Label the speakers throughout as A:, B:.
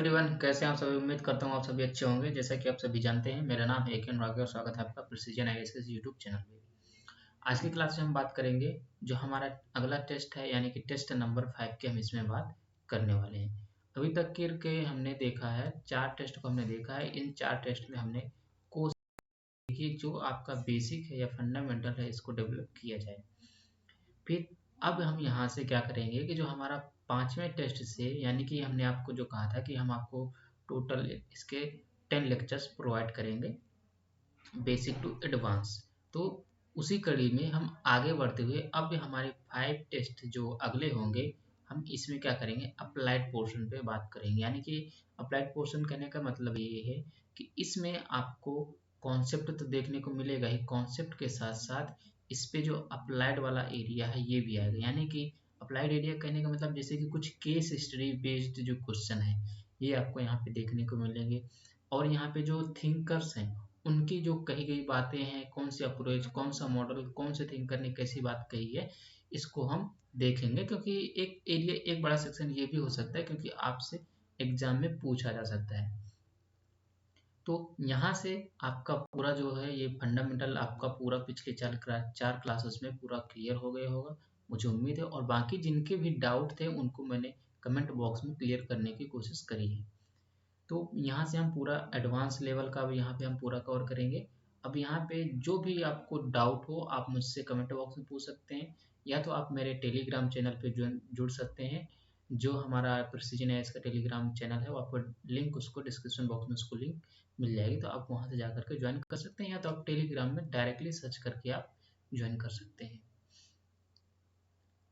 A: Everyone, कैसे हैं आप सभी। उम्मीद करता हूँ आप सभी अच्छे होंगे। जैसा कि आप सभी जानते हैं, मेरा नाम है एकेन रागे और स्वागत है आपका प्रिसीजन आईएएस यूट्यूब चैनल पे। आज की क्लास में हम बात करेंगे जो हमारा अगला टेस्ट है, यानी कि टेस्ट नंबर 5 की हम इसमें बात करने वाले हैं। अभी तक के हमने देखा है 4 टेस्ट को हमने देखा है। इन 4 टेस्ट में हमने कोर्स की जो आपका बेसिक है या फंडामेंटल है इसको डेवलप किया जाए। फिर अब हम यहाँ से क्या करेंगे कि जो हमारा 5वें टेस्ट से, यानी कि हमने आपको जो कहा था कि हम आपको टोटल इसके 10 लेक्चर्स प्रोवाइड करेंगे बेसिक टू एडवांस। तो उसी कड़ी में हम आगे बढ़ते हुए अब हमारे 5 टेस्ट जो अगले होंगे हम इसमें क्या करेंगे, अप्लाइड पोर्शन पे बात करेंगे। यानी कि अप्लाइड पोर्शन कहने का मतलब ये है कि इसमें आपको कॉन्सेप्ट तो देखने को मिलेगा ही, कॉन्सेप्ट के साथ साथ इस पे जो अप्लाइड वाला एरिया है ये भी आएगा। यानी कि अप्लाइड एरिया कहने का मतलब जैसे कि कुछ केस स्टडी बेस्ड जो क्वेश्चन है ये आपको यहाँ पे देखने को मिलेंगे। और यहाँ पे जो थिंकर्स हैं उनकी जो कही गई बातें हैं, कौन सी अप्रोच, कौन सा मॉडल, कौन से थिंकर ने कैसी बात कही है, इसको हम देखेंगे। क्योंकि एक एरिया, एक बड़ा सेक्शन ये भी हो सकता है क्योंकि आपसे एग्जाम में पूछा जा सकता है। तो यहाँ से आपका पूरा जो है ये फंडामेंटल आपका पूरा पिछले 4 क्लासेस में पूरा क्लियर हो गया होगा, मुझे उम्मीद है। और बाकी जिनके भी डाउट थे उनको मैंने कमेंट बॉक्स में क्लियर करने की कोशिश करी है। तो यहाँ से हम पूरा एडवांस लेवल का अब यहाँ पे हम पूरा कवर करेंगे। अब यहाँ पे जो भी आपको डाउट हो आप मुझसे कमेंट बॉक्स में पूछ सकते हैं, या तो आप मेरे टेलीग्राम चैनल पे जुड़ सकते हैं। जो हमारा प्रिसीजन एआईएस का टेलीग्राम चैनल है वो आपको लिंक, उसको डिस्क्रिप्शन बॉक्स में उसको लिंक मिल जाएगी, तो आप वहाँ से जा करके ज्वाइन कर सकते हैं, या तो आप टेलीग्राम में डायरेक्टली सर्च करके आप ज्वाइन कर सकते हैं।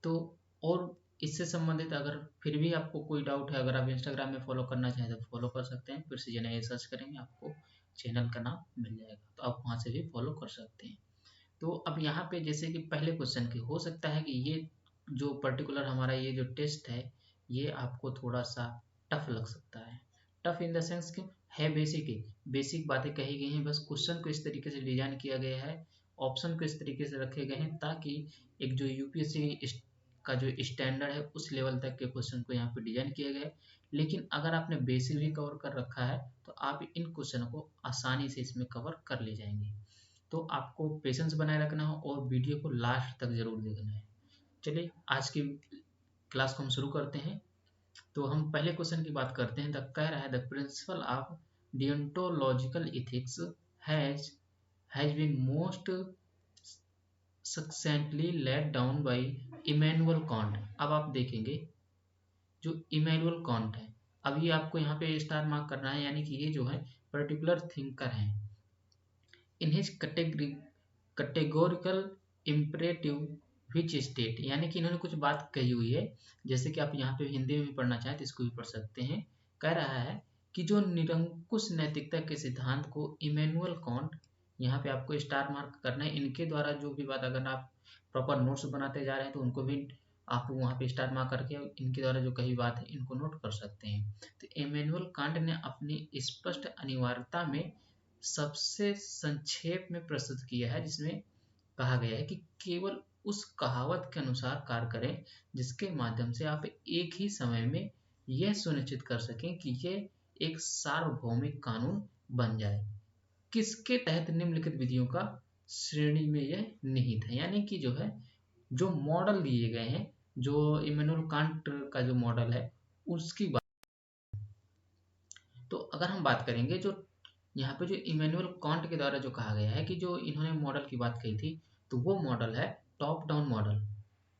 A: तो और इससे संबंधित अगर फिर भी आपको कोई डाउट है, अगर आप इंस्टाग्राम में फॉलो करना चाहें तो फॉलो कर सकते हैं। प्रिसीजन एआईएस सर्च करेंगे आपको चैनल का नाम मिल जाएगा, तो आप वहाँ से भी फॉलो कर सकते हैं। तो अब यहाँ पे जैसे कि पहले क्वेश्चन की हो सकता है कि ये जो पर्टिकुलर हमारा ये जो टेस्ट है ये आपको थोड़ा सा टफ लग सकता है। टफ इन द सेंस कि है बेसिक बातें कही गई हैं, बस क्वेश्चन को इस तरीके से डिजाइन किया गया है, ऑप्शन को इस तरीके से रखे गए हैं ताकि एक जो यूपीएससी का जो स्टैंडर्ड है उस लेवल तक के क्वेश्चन को यहाँ पे डिजाइन किया गया है। लेकिन अगर आपने बेसिक भी कवर कर रखा है तो आप इन क्वेश्चन को आसानी से इसमें कवर कर ले जाएंगे। तो आपको पेशेंस बनाए रखना हो और वीडियो को लास्ट तक जरूर देखना है। चलिए आज की क्लास को हम शुरू करते हैं। तो हम पहले क्वेश्चन की बात करते हैं। कह रहा है the principle of deontological ethics has been most succinctly laid down by Immanuel Kant. अब आप देखेंगे जो इमैनुअल कांट है, अब ये आपको यहाँ पे स्टार मार्क करना है, यानी कि ये जो है पर्टिकुलर थिंकर है। In his categorical imperative which state, यानी कि इन्होंने कुछ बात कही हुई है, जैसे कि आप यहाँ पे हिंदी में भी पढ़ना चाहें तो इसको भी पढ़ सकते हैं। कह रहा है कि जो निरंकुश नैतिकता के सिद्धांत को इमैनुअल कांट, यहाँ पे आपको स्टार मार्क करना है, इनके द्वारा जो भी बात, अगर आप प्रॉपर नोट्स बनाते जा रहे हैं तो उनको भी आप वहाँ पे स्टार मार्क करके इनके द्वारा जो कही बात है इनको नोट कर सकते हैं। तो इमैनुअल कांट ने अपनी स्पष्ट अनिवार्यता में सबसे संक्षेप में प्रस्तुत किया है, जिसमें कहा गया है कि केवल उस कहावत के अनुसार कार्य करें जिसके माध्यम से आप एक ही समय में यह सुनिश्चित कर सकें कि यह एक सार्वभौमिक कानून बन जाए। किसके तहत निम्नलिखित विधियों का श्रेणी में यह निहित है, यानी कि जो है जो मॉडल दिए गए हैं, जो इमैनुअल कांट का जो मॉडल है उसकी बात। तो अगर हम बात करेंगे जो यहाँ पे जो इमैनुअल कांट के द्वारा जो कहा गया है कि जो इन्होंने मॉडल की बात कही थी, तो वो मॉडल है टॉप डाउन मॉडल।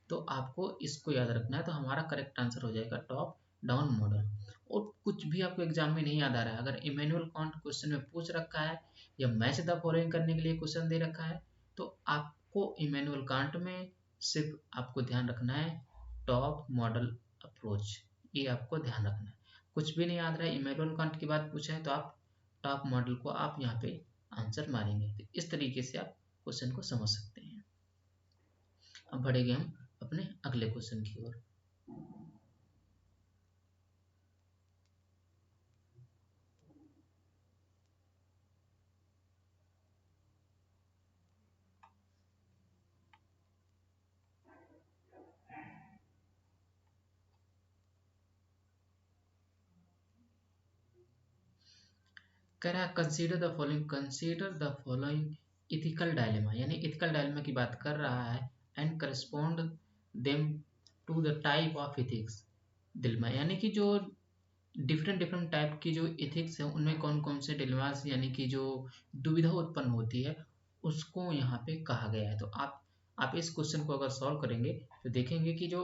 A: तो आपको इसको याद रखना है, तो हमारा करेक्ट आंसर हो जाएगा टॉप डाउन मॉडल। और कुछ भी आपको एग्जाम में नहीं याद आ रहा है, अगर इमैनुअल कांट क्वेश्चन में पूछ रखा है या मैच द फॉलोइंग करने के लिए क्वेश्चन दे रखा है, तो आपको इमैनुअल कांट में सिर्फ आपको ध्यान रखना है टॉप मॉडल अप्रोच, ये आपको ध्यान रखना है। कुछ भी नहीं याद रहा है, इमैनुअल कांट की बात पूछा है तो आप टॉप मॉडल को आप यहाँ पे आंसर मारेंगे। तो इस तरीके से आप क्वेश्चन को समझ सकते हैं। अब बढ़ेंगे हम अपने अगले क्वेश्चन की ओर। कह रहा है consider the following ethical dilemma, यानी इथिकल डायलेमा की बात कर रहा है, and correspond them to the type of ethics dilemma, यानी कि जो डिफरेंट डिफरेंट टाइप की जो इथिक्स है उनमें कौन कौन से डिलेमास यानी कि जो दुविधा उत्पन्न होती है उसको यहाँ पे कहा गया है। तो आप इस क्वेश्चन को अगर सॉल्व करेंगे तो देखेंगे कि जो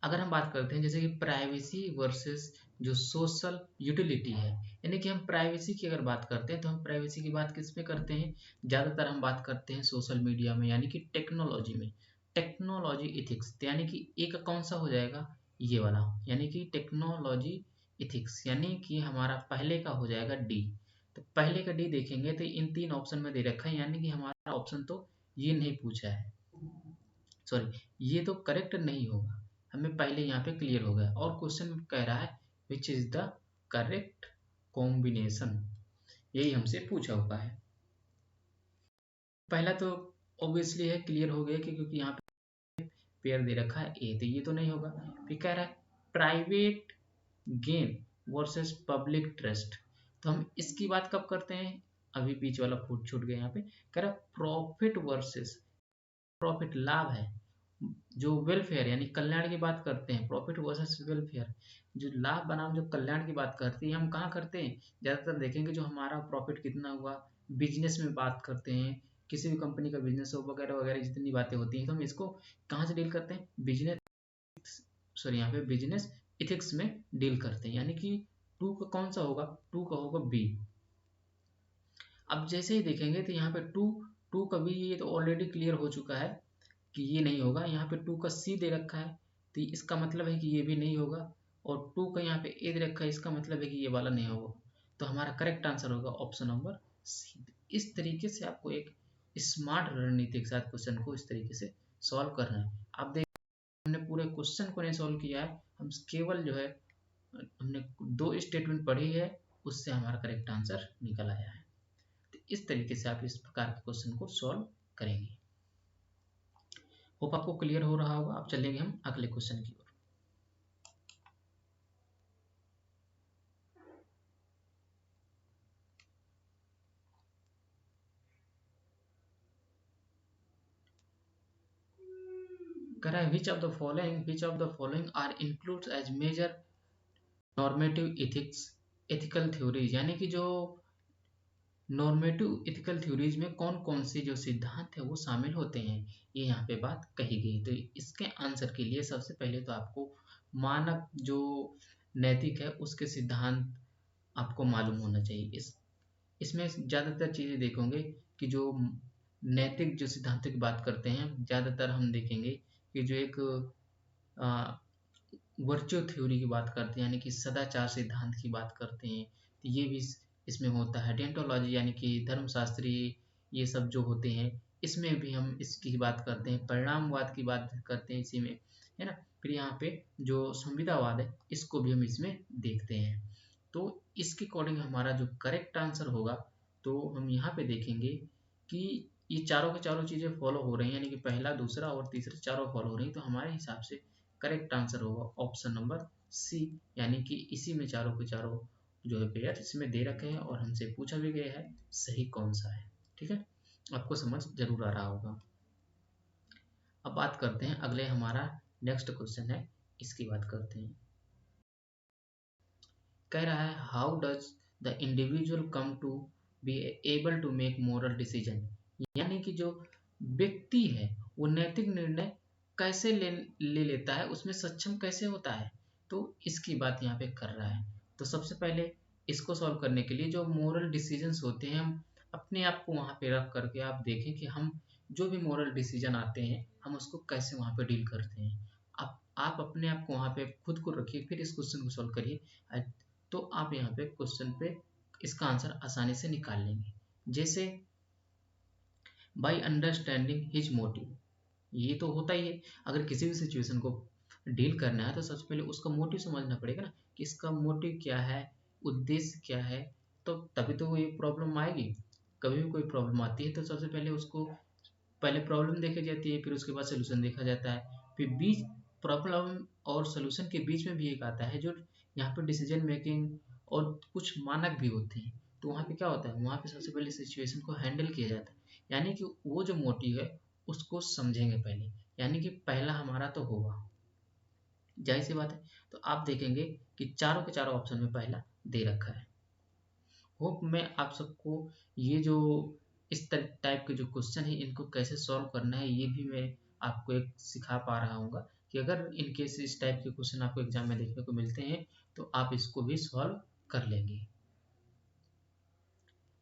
A: अगर हम बात करते हैं जैसे कि प्राइवेसी वर्सेस जो सोशल यूटिलिटी है, यानी कि हम प्राइवेसी की अगर बात करते हैं तो हम प्राइवेसी की बात किस में करते हैं, ज़्यादातर हम बात करते हैं सोशल मीडिया में यानी कि टेक्नोलॉजी में। टेक्नोलॉजी इथिक्स यानी कि एक कौन सा हो जाएगा, ये वाला, यानी कि टेक्नोलॉजी इथिक्स, यानी कि हमारा पहले का हो जाएगा डी। तो पहले का डी देखेंगे तो इन 3 ऑप्शन में दे रखा है, यानी कि हमारा ऑप्शन तो ये नहीं पूछा है, सॉरी ये तो करेक्ट नहीं होगा, हमें पहले यहाँ पे क्लियर हो गया। और क्वेश्चन कह रहा है which is the correct combination, यही हमसे पूछा हुआ है। पहला तो ऑब्वियसली है, क्लियर हो गया कि क्योंकि यहाँ पे पेयर दे रखा है ए, तो ये तो नहीं होगा। फिर कह रहा है private gain versus public trust, तो हम इसकी बात कब करते हैं, अभी बीच वाला फूट छूट गया यहाँ पे। कह रहा है प्रॉफिट वर्सेस, प्रॉफिट लाभ है, जो वेलफेयर यानी कल्याण की बात करते हैं, प्रॉफिट वर्सेस वेलफेयर, जो लाभ बनाम जो कल्याण की बात करते हैं हम कहाँ करते हैं, ज़्यादातर देखेंगे जो हमारा प्रॉफिट कितना हुआ, बिजनेस में बात करते हैं, किसी भी कंपनी का बिजनेस हो वगैरह वगैरह जितनी बातें होती हैं तो हम इसको कहाँ से डील करते हैं, बिजनेस, सॉरी यहाँ पे बिजनेस इथिक्स में डील करते हैं, यानी कि टू का कौन सा होगा, टू का होगा बी। अब जैसे ही देखेंगे तो यहाँ पे टू टू का बी ये तो ऑलरेडी क्लियर हो चुका है कि ये नहीं होगा, यहाँ पे टू का सी दे रखा है तो इसका मतलब है कि ये भी नहीं होगा, और टू का यहाँ पे ए दे रखा है इसका मतलब है कि ये वाला नहीं होगा। तो हमारा करेक्ट आंसर होगा ऑप्शन नंबर सी। इस तरीके से आपको एक स्मार्ट रणनीति के साथ क्वेश्चन को इस तरीके से सॉल्व करना है। आप देख हमने पूरे क्वेश्चन को नहीं सॉल्व किया है, हम केवल जो है हमने 2 स्टेटमेंट पढ़ी है उससे हमारा करेक्ट आंसर निकल आया है। तो इस तरीके से आप इस प्रकार के क्वेश्चन को सॉल्व करेंगे। होप आपको क्लियर हो रहा होगा। अब चलेंगे हम अगले क्वेश्चन की ओर। कह रहा है which of the following are includes as major normative ethics ethical theories, यानी कि जो नॉर्मेटिव एथिकल थ्योरीज में कौन कौन से जो सिद्धांत है वो शामिल होते हैं, ये यहाँ पे बात कही गई। तो इसके आंसर के लिए सबसे पहले तो आपको मानक जो नैतिक है उसके सिद्धांत आपको मालूम होना चाहिए। इसमें ज़्यादातर चीज़ें देखोगे कि जो नैतिक जो सिद्धांतों की बात करते हैं ज़्यादातर हम देखेंगे कि जो एक वर्चुअल थ्योरी की बात करते हैं यानी कि सदाचार सिद्धांत की बात करते हैं, तो ये भी इसमें होता है। डेंटोलॉजी यानी कि धर्मशास्त्री ये सब जो होते हैं इसमें भी हम इसकी बात करते हैं, परिणामवाद की बात करते हैं इसी में, है ना। फिर यहाँ पे जो संविदावाद है इसको भी हम इसमें देखते हैं। तो इसके अकॉर्डिंग हमारा जो करेक्ट आंसर होगा तो हम यहाँ पे देखेंगे कि ये चारों के चारों चीज़ें फॉलो हो रही हैं, यानी कि पहला दूसरा और तीसरा चारों फॉलो हो रही हैं, तो हमारे हिसाब से करेक्ट आंसर होगा ऑप्शन नंबर सी, यानी कि इसी में चारों के चारों जो है पेयर इसमें दे रखे हैं और हमसे पूछा भी गया है सही कौन सा है। ठीक है, आपको समझ जरूर आ रहा होगा। अब बात करते हैं अगले, हमारा नेक्स्ट क्वेश्चन है, इसकी बात करते हैं। कह रहा है how does the individual come to be able to make moral decision, यानी कि जो व्यक्ति है वो नैतिक निर्णय कैसे ले लेता है, उसमें सक्षम कैसे होता है, तो इसकी बात यहाँ पे कर रहा है। तो सबसे पहले इसको सॉल्व करने के लिए जो मोरल डिसीजंस होते हैं हम अपने आप को वहाँ पे रख करके आप देखें कि हम जो भी मोरल डिसीजन आते हैं हम उसको कैसे वहाँ पे डील करते हैं। आप अपने आप को वहाँ पे खुद को रखिए, फिर इस क्वेश्चन को सॉल्व करिए, तो आप यहाँ पे क्वेश्चन पे इसका आंसर आसानी से निकाल लेंगे। जैसे बाय अंडरस्टैंडिंग हिज मोटिव, ये तो होता ही है, अगर किसी भी सिचुएशन को डील करना है तो सबसे पहले उसका मोटिव समझना पड़ेगा ना कि इसका मोटिव क्या है, उद्देश्य क्या है, तो तभी तो ये प्रॉब्लम आएगी। कभी भी कोई प्रॉब्लम आती है तो सबसे पहले उसको पहले प्रॉब्लम देखी जाती है, फिर उसके बाद सोल्यूशन देखा जाता है, फिर बीच प्रॉब्लम और सोल्यूशन के बीच में भी एक आता है जो यहाँ पे डिसीजन मेकिंग और कुछ मानक भी होते हैं। तो वहाँ पे क्या होता है, वहाँ पे सबसे पहले सिचुएशन को हैंडल किया जाता है, यानी कि वो जो मोटिव है उसको समझेंगे पहले, यानी कि पहला हमारा तो होगा, जाहिर सी बात है। तो आप देखेंगे कि चारों के चारों ऑप्शन में पहला दे रखा है। होप मैं आप सबको ये जो इस टाइप के जो क्वेश्चन है इनको कैसे सॉल्व करना है ये भी मैं आपको एक सिखा पा रहा हूँ कि अगर इन केस इस टाइप के क्वेश्चन आपको एग्जाम में देखने को मिलते हैं तो आप इसको भी सॉल्व कर लेंगे।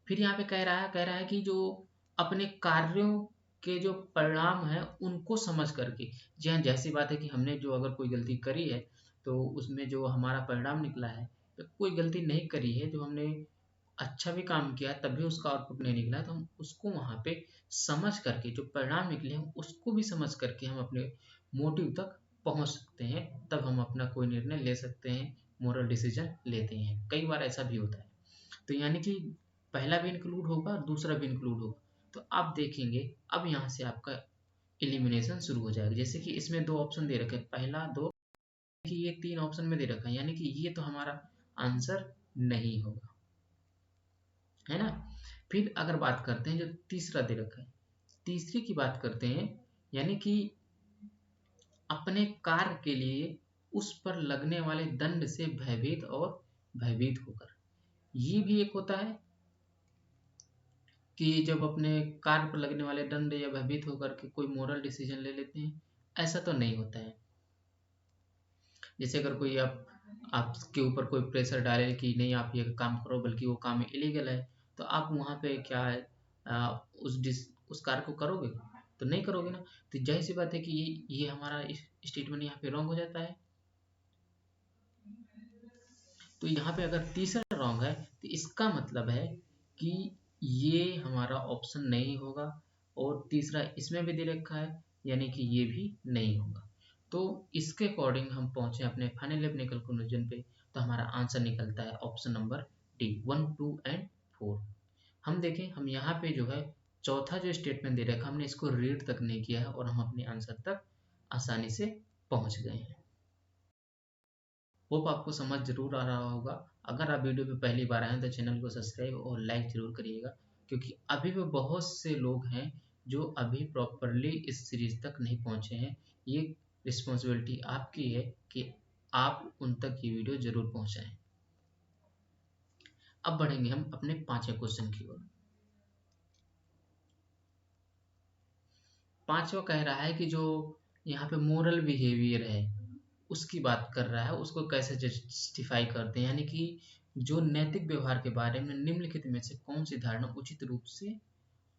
A: फिर यहाँ पे कह रहा है कि जो अपने कार्यों के जो परिणाम है उनको समझ करके, जी हाँ, जैसी बात है कि हमने जो अगर कोई गलती करी है तो उसमें जो हमारा परिणाम निकला है, तो कोई गलती नहीं करी है, जो हमने अच्छा भी काम किया तब भी उसका आउटपुट नहीं निकला, तो हम उसको वहाँ पे समझ करके जो परिणाम निकले हैं उसको भी समझ करके हम अपने मोटिव तक पहुँच सकते हैं, तब हम अपना कोई निर्णय ले सकते हैं, मोरल डिसीजन लेते हैं। कई बार ऐसा भी होता है। तो यानी कि पहला भी इंक्लूड होगा और दूसरा भी इंक्लूड होगा। तो आप देखेंगे अब यहाँ से आपका एलिमिनेशन शुरू हो जाएगा। जैसे कि इसमें दो ऑप्शन दे रखे हैं, पहला दो, कि ये तीन ऑप्शन में दे रखा है, यानी कि ये तो हमारा आंसर नहीं होगा, है ना। फिर अगर बात करते हैं जो तीसरा दे रखा है, तीसरे की बात करते हैं, यानी कि अपने कार्य के लिए उस पर लगने वाले दंड से भयभीत और भयभीत होकर, ये भी एक होता है कि जब अपने कार्य पर लगने वाले दंड या भयभीत होकर के कोई मोरल डिसीजन ले लेते हैं, ऐसा तो नहीं होता है। जैसे अगर कोई आपके ऊपर कोई प्रेशर डाले कि नहीं आप ये काम करो, बल्कि वो काम इलीगल है, तो आप वहाँ पे क्या है, उस कार्य को करोगे? तो नहीं करोगे ना। तो जाहिर सी बात है कि ये हमारा स्टेटमेंट यहाँ पे रॉन्ग हो जाता है। तो यहाँ पे अगर तीसरा रॉन्ग है तो इसका मतलब है कि ये हमारा ऑप्शन नहीं होगा, और तीसरा इसमें भी दे रखा है, यानी कि ये भी नहीं होगा। तो इसके अकॉर्डिंग हम पहुंचे अपने फाइनल एप्लीकेशन कंक्लूजन पे। तो हमारा आंसर निकलता है ऑप्शन नंबर डी, 1, 2 एंड 4। हम देखें, हम यहाँ पे जो है चौथा जो स्टेटमेंट दे रखा है हमने इसको रीड तक नहीं किया है और हम अपने आंसर तक आसानी से पहुंच गए हैं। होप आपको समझ जरूर आ रहा होगा। अगर आप वीडियो पे पहली बार आए हैं तो चैनल को सब्सक्राइब और लाइक जरूर करिएगा, क्योंकि अभी भी बहुत से लोग हैं जो अभी प्रॉपरली इस सीरीज तक नहीं पहुंचे हैं। ये रिस्पॉन्सिबिलिटी आपकी है कि आप उन तक ये वीडियो जरूर पहुंचाएं। अब बढ़ेंगे हम अपने पांचवें क्वेश्चन की ओर। पांचवा कह रहा है कि जो यहाँ पे मोरल बिहेवियर है उसकी बात कर रहा है, उसको कैसे जस्टिफाई करते हैं, यानी कि जो नैतिक व्यवहार के बारे में निम्नलिखित में से कौन सी धारणा उचित रूप से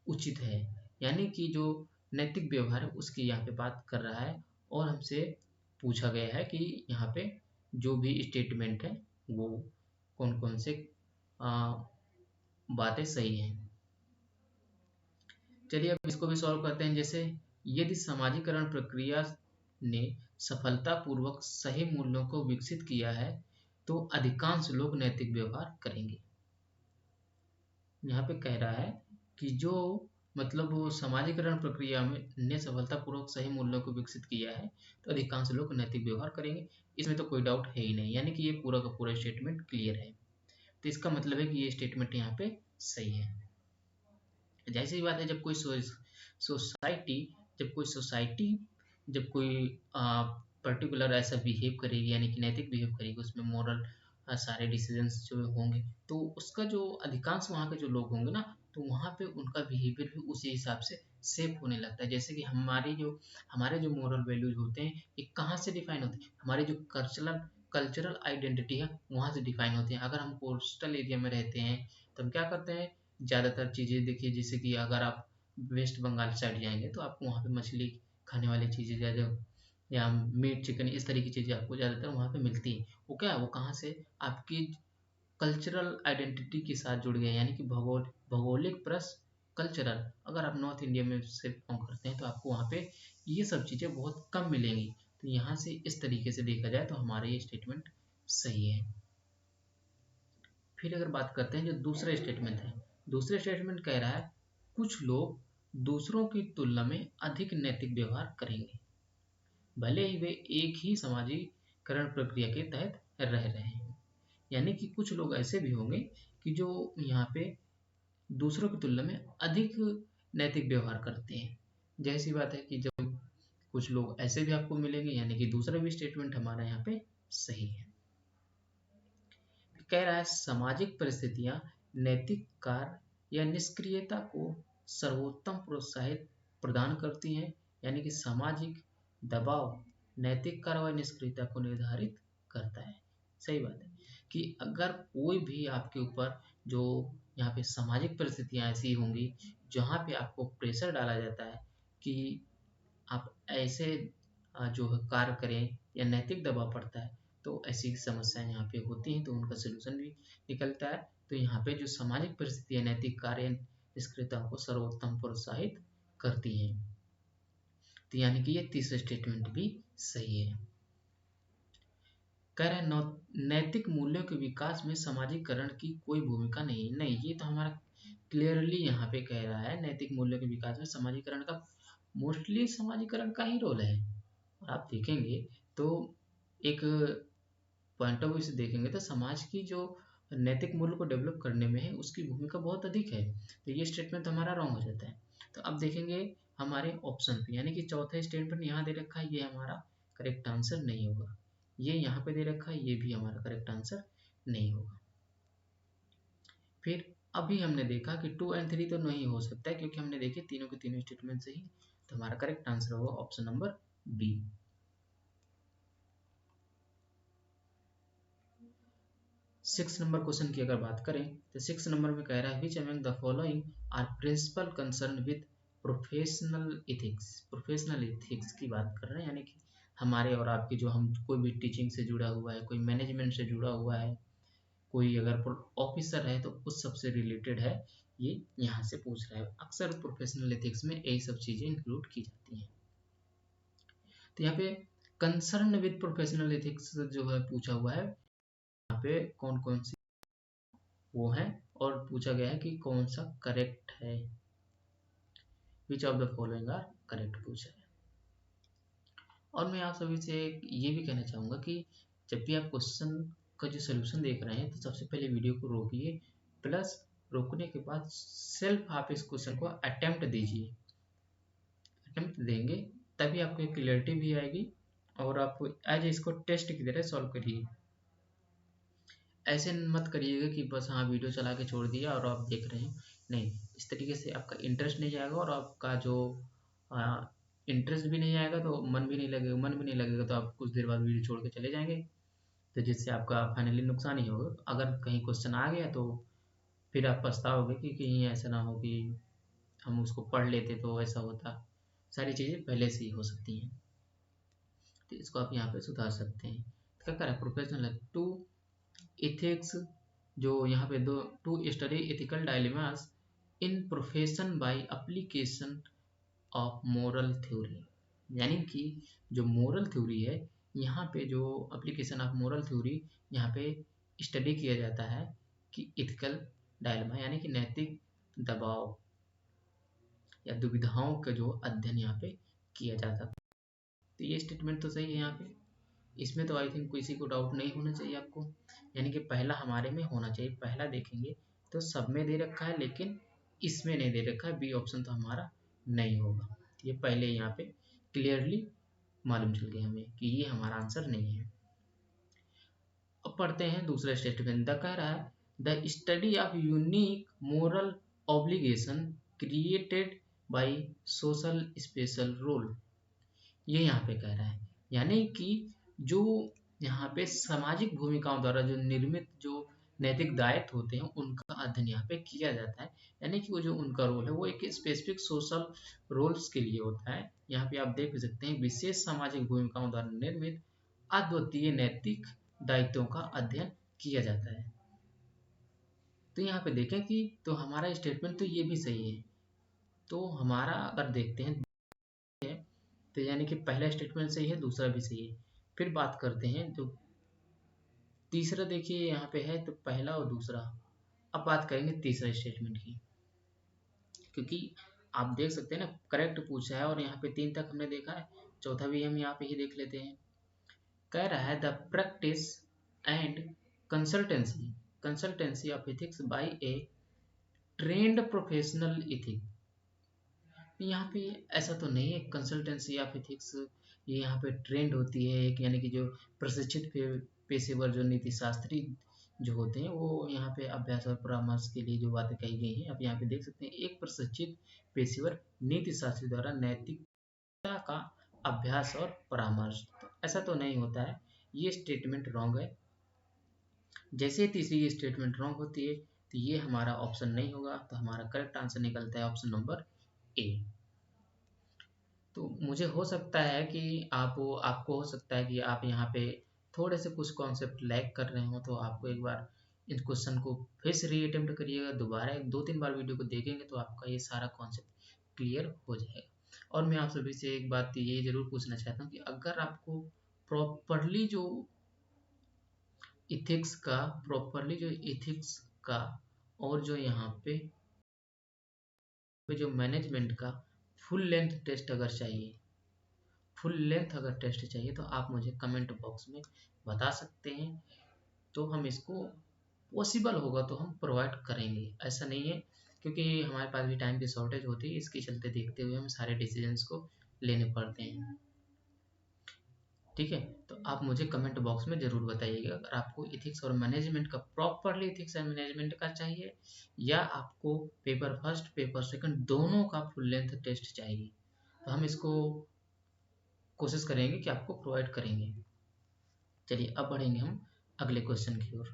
A: उचित है, यानी कि जो नैतिक व्यवहार है उसकी यहाँ पे बात कर रहा है। और हमसे पूछा गया है कि यहाँ पे जो भी स्टेटमेंट है वो कौन कौन से बातें सही हैं। चलिए अब इसको भी सॉल्व करते हैं। जैसे यदि समाजीकरण प्रक्रिया ने सफलतापूर्वक सही मूल्यों को विकसित किया है तो अधिकांश लोग नैतिक व्यवहार करेंगे। यहाँ पे कह रहा है कि जो मतलब वो समाजीकरण प्रक्रिया में ने सफलतापूर्वक सही मूल्यों को विकसित किया है तो अधिकांश लोग नैतिक व्यवहार करेंगे। इसमें तो कोई डाउट है ही नहीं, यानी कि ये पूरा का पूरा स्टेटमेंट क्लियर है। तो इसका मतलब है कि ये स्टेटमेंट यहाँ पे सही है। जैसे ही बात है, जब कोई सोसाइटी जब कोई पर्टिकुलर ऐसा बिहेव करेगी, यानी कि नैतिक बिहेव करेगी, उसमें मोरल सारे डिसीजंस जो होंगे, तो उसका जो अधिकांश वहाँ के जो लोग होंगे ना, तो वहाँ पे उनका बिहेवियर भी उसी हिसाब से सेप होने लगता है। जैसे कि हमारे जो मोरल वैल्यूज होते हैं ये कहाँ से डिफाइन होते हैं, हमारी जो कल्चरल आइडेंटिटी है वहाँ से डिफाइन होते हैं। अगर हम कोस्टल एरिया में रहते हैं तो हम क्या करते हैं, ज़्यादातर चीज़ें देखिए, जैसे कि अगर आप वेस्ट बंगाल साइड जाएंगे तो आपको वहाँ पे मछली खाने वाली चीज़ें ज़्यादा, या मीट चिकन इस तरह की चीज़ें आपको ज़्यादातर वहाँ पे मिलती है। वो क्या है, वो कहाँ से आपकी कल्चरल आइडेंटिटी के साथ जुड़ गए, यानी कि भौगोलिक प्लस कल्चरल। अगर आप नॉर्थ इंडिया में से बिलोंग करते हैं तो आपको वहाँ पे ये सब चीज़ें बहुत कम मिलेंगी। तो यहाँ से इस तरीके से देखा जाए तो हमारा ये स्टेटमेंट सही है। फिर अगर बात करते हैं जो दूसरा स्टेटमेंट है, दूसरे स्टेटमेंट कह रहा है कुछ लोग दूसरों की तुलना में अधिक नैतिक व्यवहार करेंगे भले ही वे एक ही सामाजिकरण प्रक्रिया के तहत रह रहे हैं। यानी कि कुछ लोग ऐसे भी होंगे कि जो यहाँ पे दूसरों की तुलना में अधिक नैतिक व्यवहार करते हैं। जैसी बात है कि जब कुछ लोग ऐसे भी आपको मिलेंगे, यानी कि दूसरा भी स्टेटमेंट हमारा यहाँ पे सही है। कह रहा है सामाजिक परिस्थितियां नैतिक कार्य या निष्क्रियता को सर्वोत्तम प्रोत्साहित प्रदान करती हैं, यानी कि सामाजिक दबाव नैतिक कार्य व निष्क्रियता को निर्धारित करता है। सही बात है कि अगर कोई भी आपके ऊपर जो यहाँ पे सामाजिक परिस्थितियां ऐसी होंगी जहाँ पे आपको प्रेशर डाला जाता है कि आप ऐसे जो है कार्य करें या नैतिक दबाव पड़ता है, तो ऐसी समस्याएं यहाँ पे होती हैं, तो उनका सोल्यूशन भी निकलता है। तो यहाँ पे जो सामाजिक परिस्थितियां नैतिक कार्य निष्क्रियताओं को सर्वोत्तम प्रोत्साहित करती हैं। तो यानी कि ये तीसरा स्टेटमेंट भी सही है। कह रहे हैं नैतिक मूल्यों के विकास में सामाजिकरण की कोई भूमिका नहीं, ये तो हमारा क्लियरली यहाँ पे कह रहा है नैतिक मूल्यों के विकास में सामाजिकरण का मोस्टली सामाजिकरण का ही रोल है। और आप देखेंगे तो एक पॉइंट ऑफ व्यू से देखेंगे तो समाज की जो नैतिक मूल्य को डेवलप करने में है उसकी भूमिका बहुत अधिक है। तो ये स्टेटमेंट हमारा रॉन्ग हो जाता है। तो अब देखेंगे हमारे ऑप्शन पे, यानी कि चौथा स्टेटमेंट यहाँ दे रखा है, ये हमारा करेक्ट आंसर नहीं होगा। ये यहाँ पे दे रखा है, ये भी हमारा करेक्ट आंसर नहीं होगा। फिर अभी हमने देखा कि 2 और 3 तो नहीं हो सकता है, क्योंकि हमने देखे तीनों के तीनों स्टेटमेंट सही। तो हमारा करेक्ट आंसर होगा option number B. 6 number question की अगर बात करें तो 6 नंबर में कह रहा है which among the following are principle concern with professional ethics की बात कर रहे हैं, यानी कि हमारे और आपकी जो हम कोई भी टीचिंग से जुड़ा हुआ है, कोई मैनेजमेंट से जुड़ा हुआ है, कोई अगर ऑफिसर है तो उस सब से रिलेटेड है, ये यहाँ से पूछ रहा है। अक्सर प्रोफेशनल एथिक्स में यही सब चीजें इंक्लूड की जाती हैं। तो यहाँ पे कंसर्न विद प्रोफेशनल एथिक्स जो है पूछा हुआ है, यहाँ पे कौन कौन सी वो है और पूछा गया है कि कौन सा करेक्ट है, which of the following are correct पूछा है। और मैं आप सभी से ये भी कहना चाहूँगा कि जब भी आप क्वेश्चन का जो सोल्यूशन देख रहे हैं तो सबसे पहले वीडियो को रोकिए, प्लस रोकने के बाद सेल्फ आप इस क्वेश्चन को अटेम्प्ट दीजिए। अटेम्प्ट देंगे तभी आपको एक क्लियरिटी भी आएगी और आप एज इसको टेस्ट की तरह सॉल्व करिए। ऐसे मत करिएगा कि बस हाँ वीडियो चला के छोड़ दिया और आप देख रहे हैं, नहीं, इस तरीके से आपका इंटरेस्ट नहीं जाएगा और आपका जो इंटरेस्ट भी नहीं आएगा तो मन भी नहीं लगेगा तो आप कुछ देर बाद वीडियो छोड़ के चले जाएंगे, तो जिससे आपका फाइनली नुकसान ही होगा। अगर कहीं क्वेश्चन आ गया तो फिर आप पछताओगे कि कहीं ऐसा ना हो कि हम उसको पढ़ लेते तो ऐसा होता। सारी चीज़ें पहले से ही हो सकती हैं, तो इसको आप यहाँ पे सुधार सकते हैं। क्या करें प्रोफेशनल है टू इथिक्स, जो यहाँ पे दो to study ethical dilemmas in profession by application of moral theory, यानी कि जो मोरल थ्योरी है यहाँ पे जो एप्लीकेशन ऑफ मोरल थ्योरी यहाँ पे स्टडी किया जाता है कि इथिकल डायलेमा यानी कि नैतिक दबाव या दुविधाओं का जो अध्ययन यहाँ पे किया जाता है। तो ये स्टेटमेंट तो सही है यहाँ पे, इसमें तो आई थिंक किसी को डाउट नहीं होना चाहिए आपको, यानी कि पहला हमारे में होना चाहिए। पहला देखेंगे तो सब में दे रखा है लेकिन इसमें नहीं दे रखा है, बी ऑप्शन तो हमारा नहीं होगा। ये पहले यहाँ पे क्लियरली मालूम चल गया हमें कि ये हमारा आंसर नहीं है। अब पढ़ते हैं दूसरा स्टेटमेंट। द कह रहा है the study of unique moral obligation created by social special role, ये यहाँ पे कह रहा है, यानी कि जो यहाँ पे सामाजिक भूमिकाओं द्वारा जो निर्मित जो नैतिक दायित्व होते हैं उनका अध्ययन यहाँ पे किया जाता है, यानी कि वो जो उनका रोल है वो एक स्पेसिफिक सोशल रोल्स के लिए होता है। यहाँ पे आप देख सकते हैं विशेष सामाजिक भूमिकाओं द्वारा निर्मित अद्वितीय नैतिक दायित्वों का अध्ययन किया जाता है। तो यहाँ पे देखें कि तो हमारा स्टेटमेंट तो ये भी सही है। तो हमारा अगर देखते हैं तो यानी कि पहला स्टेटमेंट सही है, दूसरा भी सही है। फिर बात करते हैं तो तीसरा देखिए यहाँ पे है तो पहला और दूसरा। अब बात करेंगे तीसरा स्टेटमेंट की, क्योंकि आप देख सकते हैं ना करेक्ट पूछा है और यहाँ पे 3 तक हमने देखा है, चौथा भी हम यहाँ पे ही देख लेते हैं। कह रहा है the practice and consultancy of ethics by a trained professional ethic. यहाँ पे ऐसा तो नहीं है कंसल्टेंसी ऑफ एथिक्स ये यहाँ पे ट्रेंड होती है एक, यानी कि जो प्रशिक्षित पेशेवर जो नीति शास्त्री जो होते हैं वो यहाँ पे अभ्यास और परामर्श के लिए जो बातें कही गई हैं आप यहाँ पे देख सकते हैं। एक प्रशिक्षित पेशेवर नीति शास्त्री द्वारा नैतिकता का अभ्यास और परामर्श, तो ऐसा तो नहीं होता है, ये स्टेटमेंट रॉन्ग है। जैसे तीसरी स्टेटमेंट रॉन्ग होती है तो ये हमारा ऑप्शन नहीं होगा, तो हमारा करेक्ट आंसर निकलता है ऑप्शन नंबर ए। तो मुझे हो सकता है कि आपको हो सकता है कि आप यहाँ पे थोड़े से कुछ कॉन्सेप्ट लैग कर रहे हो, तो आपको एक बार इस क्वेश्चन को फिर से रीअटेम्प्ट करिएगा, दोबारा 2-3 बार वीडियो को देखेंगे तो आपका ये सारा कॉन्सेप्ट क्लियर हो जाएगा। और मैं आप सभी से एक बात ये जरूर पूछना चाहता हूँ कि अगर आपको प्रॉपरली जो इथिक्स का और जो यहाँ पे जो मैनेजमेंट का फुल लेंथ टेस्ट अगर टेस्ट चाहिए तो आप मुझे कमेंट बॉक्स में बता सकते हैं, तो हम इसको पॉसिबल होगा तो हम प्रोवाइड करेंगे। ऐसा नहीं है, क्योंकि हमारे पास भी टाइम की शॉर्टेज होती है, इसके चलते देखते हुए हम सारे डिसीजंस को लेने पड़ते हैं। ठीक है, तो आप मुझे कमेंट बॉक्स में ज़रूर बताइएगा अगर आपको इथिक्स और मैनेजमेंट का प्रॉपरली इथिक्स एंड मैनेजमेंट का चाहिए या आपको पेपर फर्स्ट पेपर सेकंड दोनों का फुल लेंथ टेस्ट चाहिए, तो हम इसको कोशिश करेंगे कि आपको प्रोवाइड करेंगे। चलिए अब बढ़ेंगे हम अगले क्वेश्चन की ओर।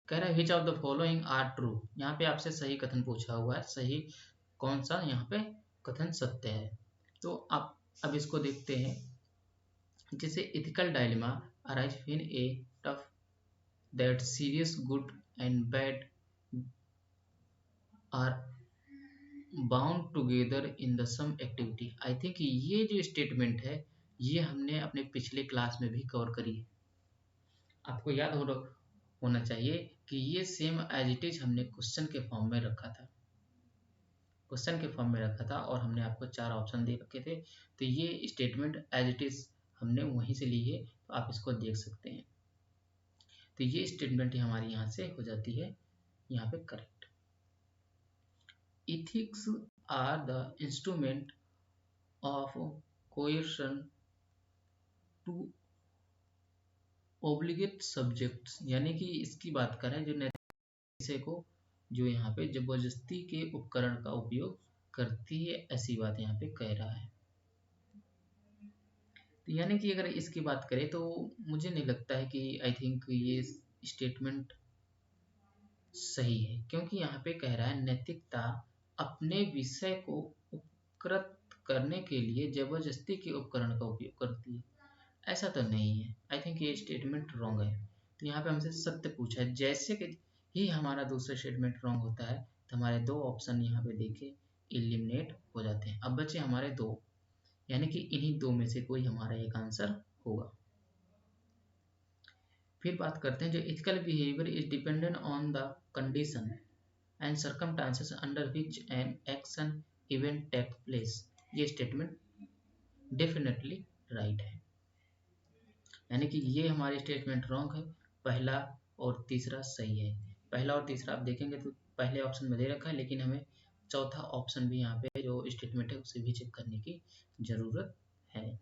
A: कह रहा है which of the following are true. यहाँ पे आपसे सही कथन पूछा हुआ है, सही कौन सा यहाँ पे कथन सत्य है। तो आप अब इसको देखते हैं। जैसे ethical dilemma arise when a tough that serious good and bad are bound together in the same activity. I think ये जो स्टेटमेंट है ये हमने अपने पिछले क्लास में भी कवर करी है। आपको याद होना चाहिए कि ये सेम एज इट इज हमने क्वेश्चन के फॉर्म में रखा था और हमने आपको 4 ऑप्शन दे रखे थे, तो ये स्टेटमेंट एज इट इज हमने वहीं से ली है, तो आप इसको देख सकते हैं। तो ये स्टेटमेंट हमारी यहाँ से हो जाती है यहाँ पे correct. Ethics are the instrument of coercion to obligate subjects, यानी कि इसकी बात करें जो नैतिकता को जो यहाँ पे जबरदस्ती के उपकरण का उपयोग करती है, ऐसी बात यहाँ पे कह रहा है। तो यानी कि अगर इसकी बात करें तो मुझे नहीं लगता है कि आई थिंक ये स्टेटमेंट सही है, क्योंकि यहाँ पे कह रहा है नैतिकता अपने विषय को उपकृत करने के लिए जबरदस्ती के उपकरण का उपयोग करती है, ऐसा तो नहीं है। आई थिंक ये स्टेटमेंट रॉन्ग है। तो यहाँ पे हमसे सत्य पूछा है, जैसे कि ही हमारा दूसरा स्टेटमेंट रॉन्ग होता है तो हमारे 2 ऑप्शन यहाँ पे देखे एलिमिनेट हो जाते हैं। अब बचे हमारे 2, यानी कि इन्हीं 2 में से कोई हमारा एक आंसर होगा। फिर बात करते हैं जो ethical behaviour is dependent on the condition and circumstances under which an action event take place. ये स्टेटमेंट डेफिनेटली राइट है, यानी कि ये हमारी स्टेटमेंट रॉन्ग है। पहला और तीसरा सही है। पहला और तीसरा आप देखेंगे तो पहले ऑप्शन में दे रखा है, लेकिन हमें चौथा ऑप्शन भी यहाँ पे जो स्टेटमेंट है उसे भी चेक करने की जरूरत है।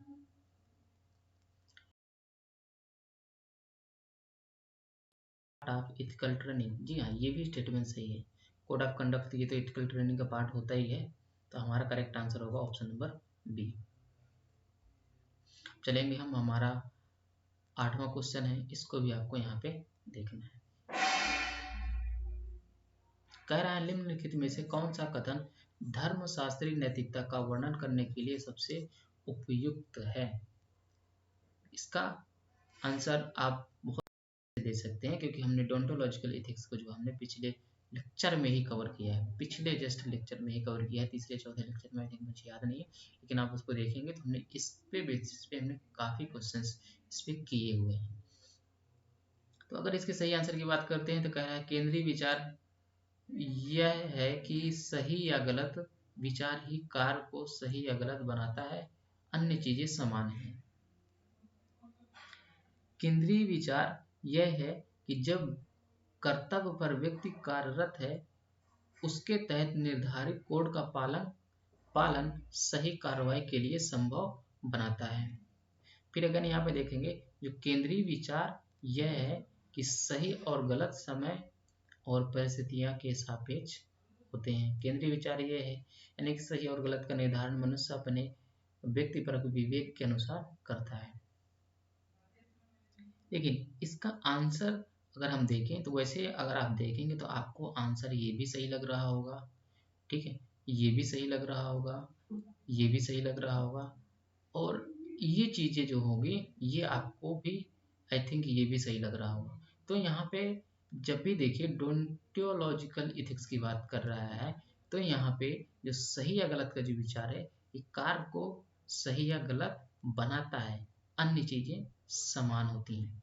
A: ऑफ इथिकल ट्रेनिंग, जी हाँ ये भी स्टेटमेंट सही है। कोड ऑफ कंडक्ट ये तो इथिकल ट्रेनिंग का पार्ट होता ही है, तो हमारा करेक्ट आंसर होगा ऑप्शन नंबर बी। चलेंगे हम हमारा 8वां क्वेश्चन है, इसको भी आपको यहाँ पे देखना है। कह रहा है निम्नलिखित में से कौन सा कथन धर्मशास्त्री नैतिकता का वर्णन करने के लिए सबसे उपयुक्त है। इसका आंसर आप बहुत दे सकते हैं, क्योंकि हमने डोंटोलॉजिकल एथिक्स को जो हमने पिछले लेक्चर में ही कवर किया है, पिछले जस्ट लेक्चर में ही कवर किया है, तीसरे चौथे लेक्चर में। आई थिंक मुझे याद नहीं है, लेकिन आप उसको देखेंगे तो हमने इस पे बेसिस पे हमने काफ़ी क्वेश्चंस इस पे किए हुए हैं। तो अगर इसके सही आंसर की बात करते हैं तो कह रहा है केंद्रीय विचार यह है कि सही या गलत विचार ही कार्य को सही या गलत बनाता है। अन्य चीजें समान हैं। केंद्रीय विचार यह है कि जब कर्तव्य पर व्यक्ति कार्यरत है, उसके तहत निर्धारित कोड का पालन सही कार्रवाई के लिए संभव बनाता है। फिर अगर यहाँ पे देखेंगे, जो केंद्रीय विचार यह है कि सही और गलत समय और परिस्थितियां के सापेक्ष होते हैं। केंद्रीय विचार यह है यानी कि सही और गलत का निर्धारण मनुष्य अपने व्यक्तिपरक विवेक के अनुसार करता है। लेकिन इसका आंसर अगर हम देखें तो वैसे अगर आप देखेंगे तो आपको आंसर ये भी सही लग रहा होगा, ठीक है, ये भी सही लग रहा होगा, ये भी सही लग रहा होगा, और ये चीजें जो होंगी ये आपको भी आई थिंक ये भी सही लग रहा होगा। तो यहाँ पे जब भी देखिए डोंटियोलॉजिकल इथिक्स की बात कर रहा है, तो यहाँ पे जो सही या गलत का जो विचार है, ये कार्य को सही या गलत बनाता है, अन्य चीजें समान होती हैं।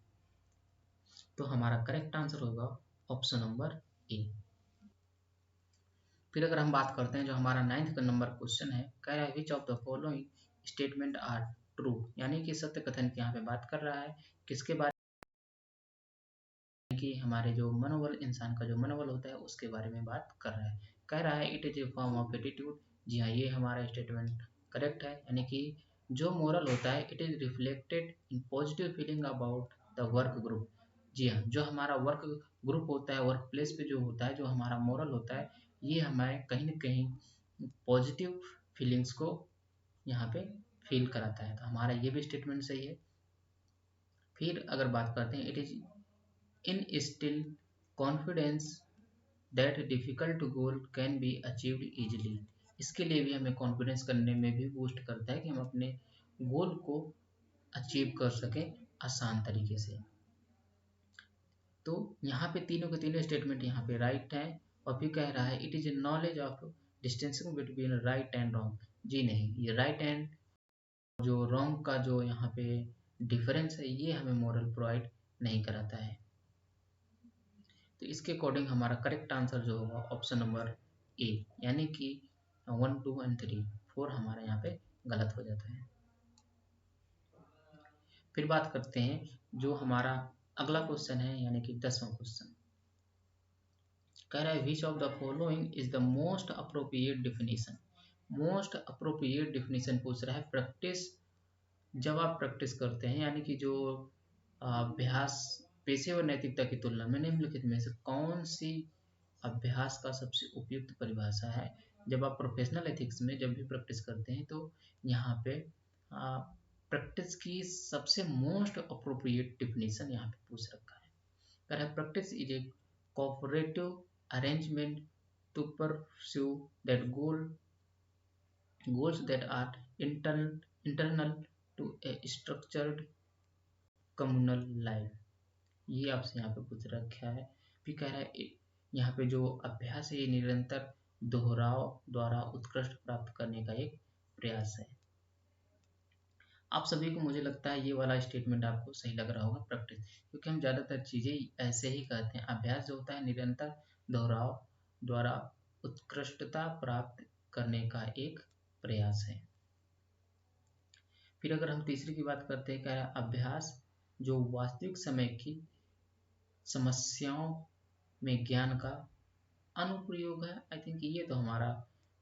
A: तो हमारा करेक्ट आंसर होगा ऑप्शन नंबर ए। फिर अगर हम बात करते हैं जो हमारा 9th नंबर क्वेश्चन है, कह रहा है which of the following statement are true, यानी कि सत्य कथन की यहाँ पे बात कर रहा है, किसके बारे में कि हमारे जो मनोबल, इंसान का जो मनोबल होता है उसके बारे में बात कर रहा है। कह रहा है it is a form of attitude. जी हाँ, ये हमारा स्टेटमेंट करेक्ट है, यानी कि जो मोरल होता है it is reflected in positive feeling about the work group. जी हाँ, जो हमारा वर्क ग्रुप होता है, वर्क प्लेस पे जो होता है, जो हमारा मोरल होता है, ये हमें कहीं ना कहीं पॉजिटिव फीलिंग्स को यहाँ पे फील कराता है। तो हमारा ये भी स्टेटमेंट सही है। फिर अगर बात करते हैं it is instill confidence that difficult goal can be achieved easily। इसके लिए भी हमें कॉन्फिडेंस करने में भी बूस्ट करता है कि हम अपने गोल को अचीव कर सकें आसान तरीके से। तो यहाँ पे तीनों के तीनों स्टेटमेंट यहाँ पे राइट है। और फिर कह रहा है it is a knowledge of distinction between right and wrong. जी नहीं, ये राइट एंड जो रॉन्ग का जो यहाँ पे डिफरेंस है ये हमें मॉरल प्रोवाइड नहीं कराता है। तो इसके अकॉर्डिंग हमारा करेक्ट आंसर जो होगा ऑप्शन नंबर ए, यानी कि 1, 2 एंड 3, 4 हमारा यहाँ पे गलत हो जाता है। फिर बात करते हैं जो हमारा अगला क्वेश्चन है, यानी कि 10वां क्वेश्चन। कह रहा है which of the following is the most appropriate definition. Most appropriate definition पूछ रहा है प्रैक्टिस, जब आप प्रैक्टिस करते हैं, यानी कि जो अभ्यास पेशेवर नैतिकता की तुलना में निम्नलिखित में से कौन सी अभ्यास का सबसे उपयुक्त परिभाषा है। जब आप प्रोफेशनल एथिक्स में जब भी प्रैक्टिस करते हैं तो यहाँ पे प्रैक्टिस की सबसे मोस्ट अप्रोप्रिएट डिफिनीशन यहाँ पे पूछ रखा है। कह रहा है practice is a cooperative arrangement to pursue that goals that are internal to a structured communal life। ये आपसे यहाँ पे पूछ रखा है। फिर कह रहा है यहाँ पे जो अभ्यास है ये निरंतर दोहराव द्वारा उत्कृष्ट प्राप्त करने का एक प्रयास है। आप सभी को मुझे लगता है ये वाला स्टेटमेंट आपको सही लग रहा होगा, प्रैक्टिस, क्योंकि हम ज़्यादातर चीज़ें ऐसे ही कहते हैं। अभ्यास जो होता है निरंतर दोहराव द्वारा उत्कृष्टता प्राप्त करने का एक प्रयास है। फिर अगर हम तीसरी की बात करते हैं, कह रहा है अभ्यास जो वास्तविक समय की समस्याओं में ज्ञान का अनुप्रयोग है। आई थिंक ये तो हमारा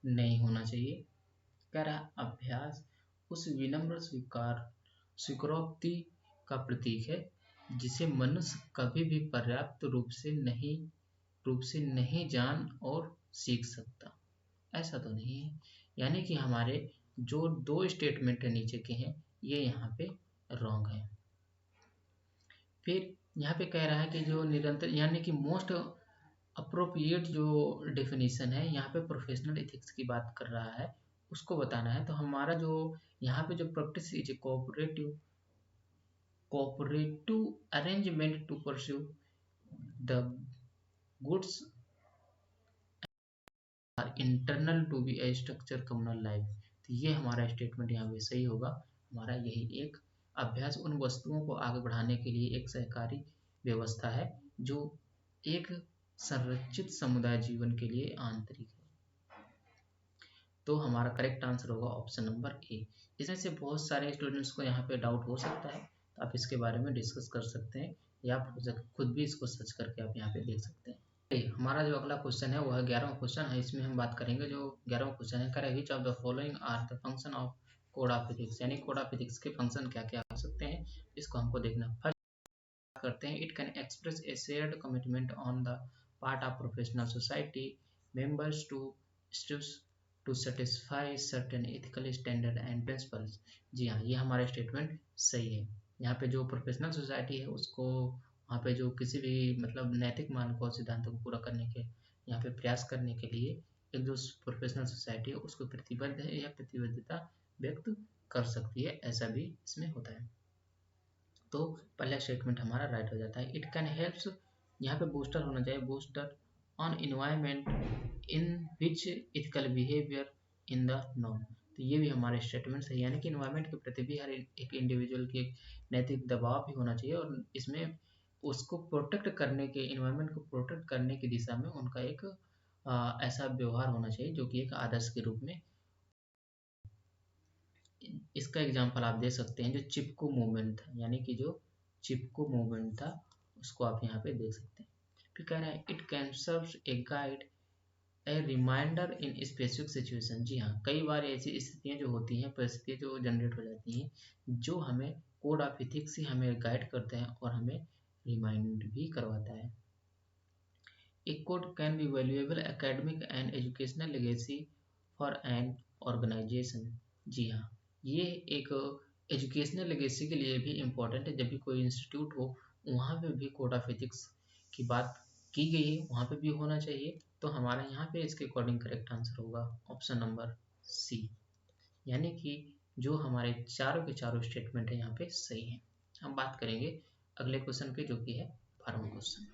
A: नहीं होना चाहिए। कह रहा है अभ्यास उस विनम्र स्वीकारोक्ति का प्रतीक है जिसे मनुष्य कभी भी पर्याप्त रूप से नहीं जान और सीख सकता। ऐसा तो नहीं है, यानी कि हमारे जो दो स्टेटमेंट नीचे के हैं ये यहाँ पे रॉन्ग है। फिर यहाँ पे कह रहा है कि जो निरंतर, यानी कि मोस्ट अप्रोप्रिएट जो डेफिनेशन है यहाँ पे प्रोफेशनल एथिक्स की बात कर रहा है, उसको बताना है। तो हमारा जो यहाँ पे जो practice is cooperative arrangement to pursue the goods are internal to be a structure communal life. तो ये हमारा स्टेटमेंट यहाँ पे सही होगा। हमारा यही एक अभ्यास उन वस्तुओं को आगे बढ़ाने के लिए एक सहकारी व्यवस्था है जो एक संरचित समुदाय जीवन के लिए आंतरिक है। तो हमारा करेक्ट आंसर होगा ऑप्शन नंबर ए। इसमें से बहुत सारे स्टूडेंट्स को यहाँ पे डाउट हो सकता है, तो आप इसके बारे में डिस्कस कर सकते हैं या आप खुद भी इसको सर्च करके आप यहाँ पे देख सकते हैं। हमारा जो अगला क्वेश्चन है वो है 11वां क्वेश्चन है। इसमें हम बात करेंगे जो 11वां क्वेश्चन है, करें which of the following are the function of code of physics, यानी कोड ऑफ फिजिक्स के फंक्शन क्या क्या हो सकते हैं, इसको हमको देखना। फर्स्ट करते हैं, it can express a shared commitment on the part of professional society members to satisfy certain ethical standard and principles. जी हाँ, ये हमारा स्टेटमेंट सही है। यहाँ पे जो प्रोफेशनल सोसाइटी है उसको वहाँ पे जो किसी भी मतलब नैतिक मानकों और सिद्धांतों को पूरा करने के यहाँ पे प्रयास करने के लिए एक जो प्रोफेशनल सोसाइटी है उसको प्रतिबद्ध है या प्रतिबद्धता व्यक्त कर सकती है, ऐसा भी इसमें होता है। तो पहला स्टेटमेंट हमारा राइट हो जाता है। इट कैन हेल्प्स, यहाँ पे बूस्टर होना चाहिए, booster on environment in which ethical behaviour in the norm. तो ये भी हमारे स्टेटमेंट है, यानी कि इन्वायरमेंट के प्रति भी हर एक इंडिविजुअल की नैतिक दबाव भी होना चाहिए और इसमें उसको प्रोटेक्ट करने के, इन्वायरमेंट को प्रोटेक्ट करने की दिशा में उनका एक ऐसा व्यवहार होना चाहिए जो कि एक आदर्श के रूप में। इसका एग्जांपल आप दे सकते हैं जो चिपको मूवमेंट था, यानी कि जो चिपको मूवमेंट था उसको आप यहाँ पे देख सकते हैं। फिर कह रहा है it can serve a guide a reminder in specific situation. जी हाँ, कई बार ऐसी स्थितियाँ जो होती हैं, परिस्थितियाँ जो जनरेट हो जाती हैं, जो हमें कोड ऑफ एथिक्स से हमें गाइड करते हैं और हमें रिमाइंड भी करवाता है। A code can be valuable academic and educational legacy for an organization। जी हाँ, ये एक एजुकेशनल लेगेसी के लिए भी इम्पोर्टेंट है। जब भी कोई इंस्टीट्यूट हो वहाँ पे भी कोड ऑफ एथिक्स की बात की गई है, वहाँ पे भी होना चाहिए। तो हमारा यहाँ पे इसके अकॉर्डिंग करेक्ट आंसर होगा ऑप्शन नंबर सी, यानी कि जो हमारे चारों के चारों स्टेटमेंट है यहाँ पे सही है। हम बात करेंगे अगले क्वेश्चन पे जो कि है 12वां क्वेश्चन।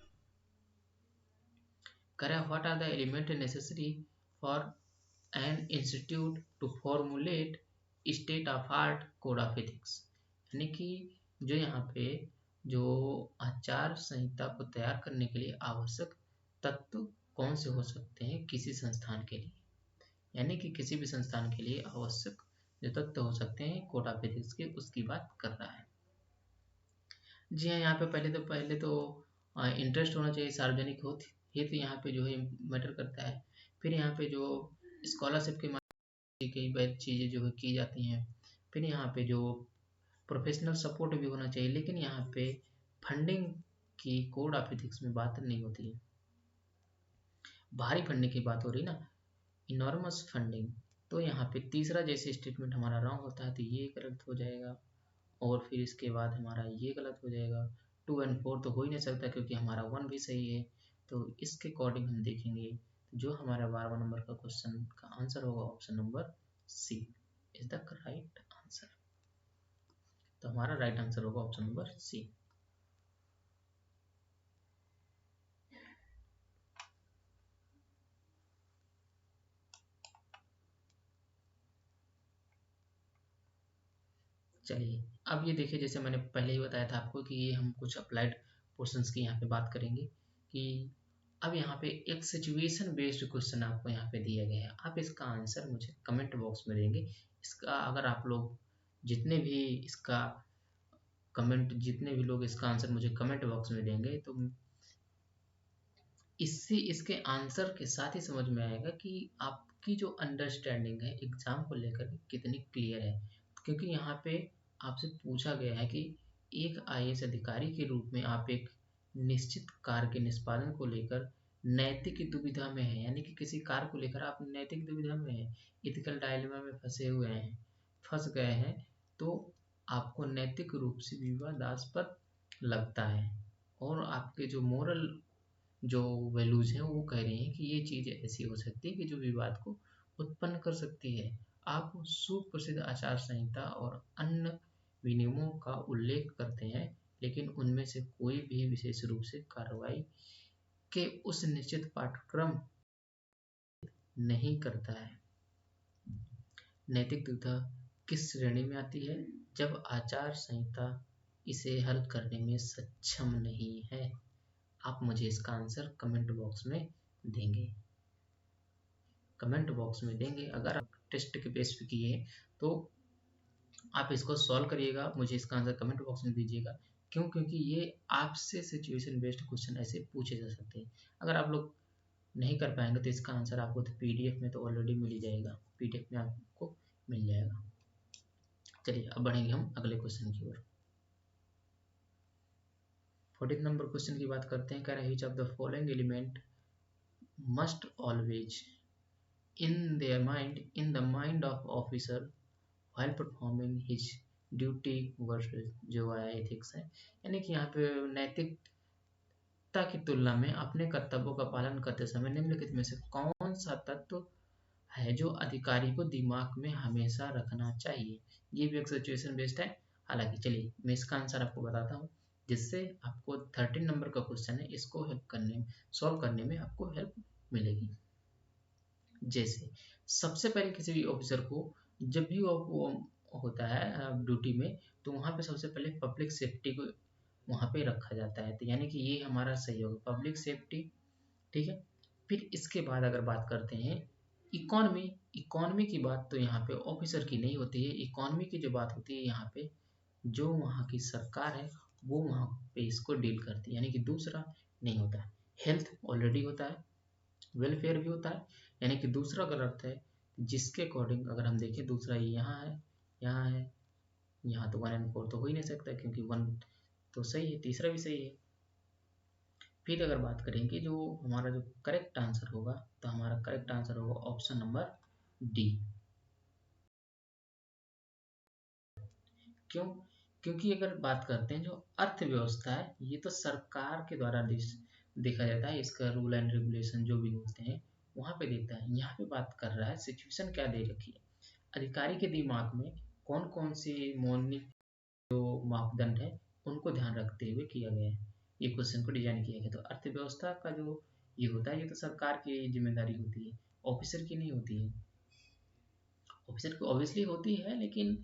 A: करें what are the element necessary for an institute to formulate state of art code of ethics, यानी कि जो यहाँ पे जो आचार संहिता को तैयार करने के लिए आवश्यक तत्व कौन से हो सकते हैं किसी संस्थान के लिए, यानी कि किसी भी संस्थान के लिए आवश्यक जो तत्व हो सकते हैं कोड ऑफ एथिक्स के, उसकी बात कर रहा है। जी हाँ, यहाँ पे पहले तो इंटरेस्ट होना चाहिए, सार्वजनिक हित यहाँ पे जो है मैटर करता है। फिर यहाँ पे जो स्कॉलरशिप के माध्यम से कई चीज़ें जो है की जाती हैं। फिर यहाँ पे जो प्रोफेशनल सपोर्ट भी होना चाहिए, लेकिन यहाँ पे फंडिंग की कोड ऑफ एथिक्स में बात नहीं होती है। भारी फंडिंग की बात हो रही ना, इनॉर्मस फंडिंग। तो यहाँ पे तीसरा जैसे स्टेटमेंट हमारा रॉन्ग होता है तो ये गलत हो जाएगा, और फिर इसके बाद हमारा ये गलत हो जाएगा। 2 और 4 तो हो ही नहीं सकता क्योंकि हमारा 1 भी सही है। तो इसके अकॉर्डिंग हम देखेंगे जो हमारा 12वां नंबर का क्वेश्चन का आंसर होगा option number C is the right answer. तो हमारा राइट आंसर होगा ऑप्शन नंबर सी। चलिए अब ये देखिए, जैसे मैंने पहले ही बताया था आपको कि ये हम कुछ अप्लाइड पोर्शंस की यहाँ पे बात करेंगे कि अब यहाँ पे एक सिचुएशन बेस्ड क्वेश्चन आपको यहाँ पे दिया गया है। आप इसका आंसर मुझे कमेंट बॉक्स में देंगे। इसका अगर आप लोग जितने भी लोग इसका आंसर मुझे कमेंट बॉक्स में देंगे तो इससे इसके आंसर के साथ ही समझ में आएगा कि आपकी जो अंडरस्टैंडिंग है एग्जाम को लेकर कितनी क्लियर है। क्योंकि यहाँ पे आपसे पूछा गया है कि एक आईएएस अधिकारी के रूप में आप एक निश्चित कार्य के निष्पादन को लेकर नैतिक दुविधा में है, यानी कि किसी कार्य को लेकर आप नैतिक दुविधा में है, इथिकल डायलेमा में फंस गए हैं, तो आपको नैतिक रूप से विवादास्पद लगता है और आपके जो मोरल जो वैल्यूज हैं वो कह रही हैं कि ये चीज़ ऐसी हो सकती है कि जो विवाद को उत्पन्न कर सकती है। आप सुप्रसिद्ध आचार संहिता और अन्य विनियमों का उल्लेख करते हैं, लेकिन उनमें से कोई भी विशेष रूप से कार्रवाई के उस निश्चित पाठ्यक्रम नहीं करता है। नैतिक दुविधा किस श्रेणी में आती है? जब आचार संहिता इसे हल करने में सक्षम नहीं है। आप मुझे इसका आंसर कमेंट बॉक्स में देंगे। अगर आप टेस्ट के बेस पे किए हैं, तो आप इसको सॉल्व करिएगा, मुझे इसका आंसर कमेंट बॉक्स में दीजिएगा। क्यों? क्योंकि ये आपसे सिचुएशन बेस्ड क्वेश्चन ऐसे पूछे जा सकते हैं। अगर आप लोग नहीं कर पाएंगे तो इसका आंसर आपको तो पीडीएफ में तो ऑलरेडी मिल ही जाएगा, पीडीएफ में आपको मिल जाएगा। चलिए अब बढ़ेंगे हम अगले क्वेश्चन की ओर। 14 नंबर क्वेश्चन की बात करते हैं। कह रहा है which of the following element must always in the mind of officer while performing his duty versus जो है एथिक्स है, यानी कि यहाँ पे नैतिकता की तुलना में अपने कर्तव्यों का पालन करते समय निम्नलिखित में से कौन सा तत्व है जो अधिकारी को दिमाग में हमेशा रखना चाहिए। ये भी एक सिचुएशन बेस्ड है। हालांकि चलिए मैं इसका आंसर आपको बताता हूँ, जिससे आपको 13 नंबर का क्वेश्चन है, इसको सॉल्व करने में आपको हेल्प मिलेगी। जैसे सबसे पहले किसी भी ऑफिसर को जब भी वो होता है ड्यूटी में, तो वहाँ पे सबसे पहले पब्लिक सेफ्टी को वहाँ पे रखा जाता है, तो यानी कि ये हमारा सही होगा, पब्लिक सेफ्टी। ठीक है, फिर इसके बाद अगर बात करते हैं इकोनॉमी, इकोनॉमी की बात तो यहाँ पे ऑफिसर की नहीं होती है। इकोनॉमी की जो बात होती है यहाँ पे जो वहाँ की सरकार है वो वहाँ पे इसको डील करती है, यानी कि दूसरा नहीं होता है। हेल्थ ऑलरेडी होता है, वेलफेयर भी होता है, यानी कि दूसरा अगर अर्थ है जिसके अकॉर्डिंग अगर हम देखें, दूसरा ये यहाँ है, यहाँ है, यहाँ तो 1 और 4 तो हो ही नहीं सकता क्योंकि 1 तो सही है, तीसरा भी सही है। फिर अगर बात करेंगे जो हमारा जो करेक्ट आंसर होगा, तो हमारा करेक्ट आंसर होगा ऑप्शन नंबर डी। क्यों? क्योंकि अगर बात करते हैं जो अर्थव्यवस्था है ये तो सरकार के द्वारा देखा जाता है, इसका रूल एंड रेगुलेशन जो भी होते हैं वहां पे देता है। यहाँ पे बात कर रहा है सिचुएशन क्या दे रखी है, अधिकारी के दिमाग में कौन कौन से मौलिक जो मापदंड है उनको ध्यान रखते हुए किया गया है, ये क्वेश्चन को डिजाइन किया गया। तो अर्थव्यवस्था का जो ये होता है ये तो सरकार की जिम्मेदारी होती है, ऑफिसर की नहीं होती है। ऑफिसर की ऑब्वियसली होती है, लेकिन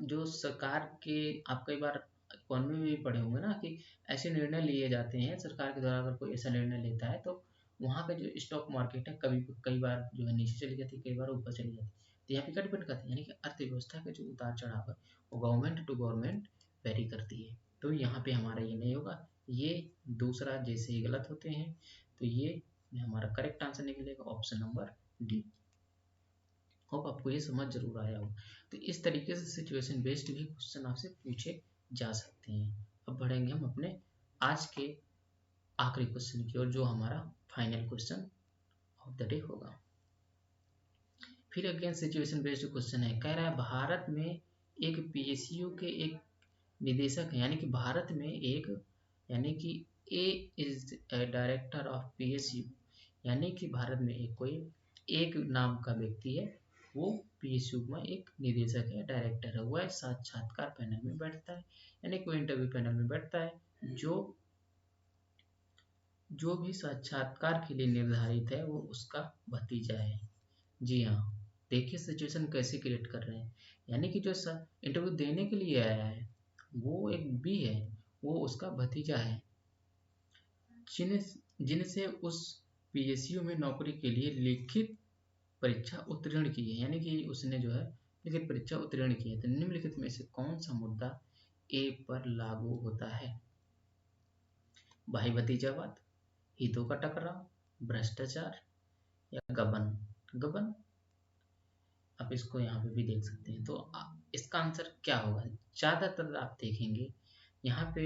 A: जो सरकार के आप कई बार इकोनॉमी में भी पढ़े होंगे ना कि ऐसे निर्णय लिए जाते हैं सरकार के द्वारा। अगर कोई ऐसा निर्णय लेता है तो वहाँ का जो स्टॉक मार्केट है कभी कई बार जो है नीचे चली जाती है, कई बार ऊपर चली जाती है, तो यहाँ पे क्या डिपेंड करता है, यानी कि अर्थव्यवस्था का जो उतार चढ़ाव है वो गवर्नमेंट टू गवर्नमेंट वेरी करती है। तो यहाँ पे हमारा ये नहीं होगा, ये दूसरा जैसे ही गलत होते हैं, तो ये हमारा करेक्ट आंसर निकलेगा ऑप्शन नंबर डी। होप आपको ये समझ जरूर आया हो। तो इस तरीके से सिचुएशन बेस्ड भी क्वेश्चन आपसे पूछे जा सकते हैं। अब बढ़ेंगे हम अपने आज के आखिरी क्वेश्चन की ओर, जो हमारा final question of the day होगा। फिर अगेन सिचुएशन बेस्ड क्वेश्चन है। कह रहा है भारत में एक पीएसयू के एक निदेशक है, यानी कि भारत में एक, यानी कि ए इज डायरेक्टर ऑफ पीएसयू, यानी कि भारत में एक कोई एक नाम का व्यक्ति है, वो पीएसयू में एक निदेशक है, डायरेक्टर है, वह साक्षात्कार पैनल में बैठता है, यानी कोई इंटरव्यू पैनल में बैठता है। जो भी साक्षात्कार के लिए निर्धारित है वो उसका भतीजा है। जी हाँ, देखिए सिचुएशन कैसे क्रिएट कर रहे हैं, यानी कि जो इंटरव्यू देने के लिए आया है वो एक बी है, वो उसका भतीजा है, जिनसे उस पीएसयू में नौकरी के लिए लिखित परीक्षा उत्तीर्ण की है, यानी कि उसने जो है लिखित परीक्षा उत्तीर्ण की है। तो निम्नलिखित में से कौन सा मुद्दा ए पर लागू होता है? भाई भतीजावाद, हितों का टकराव, भ्रष्टाचार या गबन? गबन, आप इसको यहाँ पे भी देख सकते हैं। तो इसका आंसर क्या होगा? ज्यादातर आप देखेंगे यहाँ पे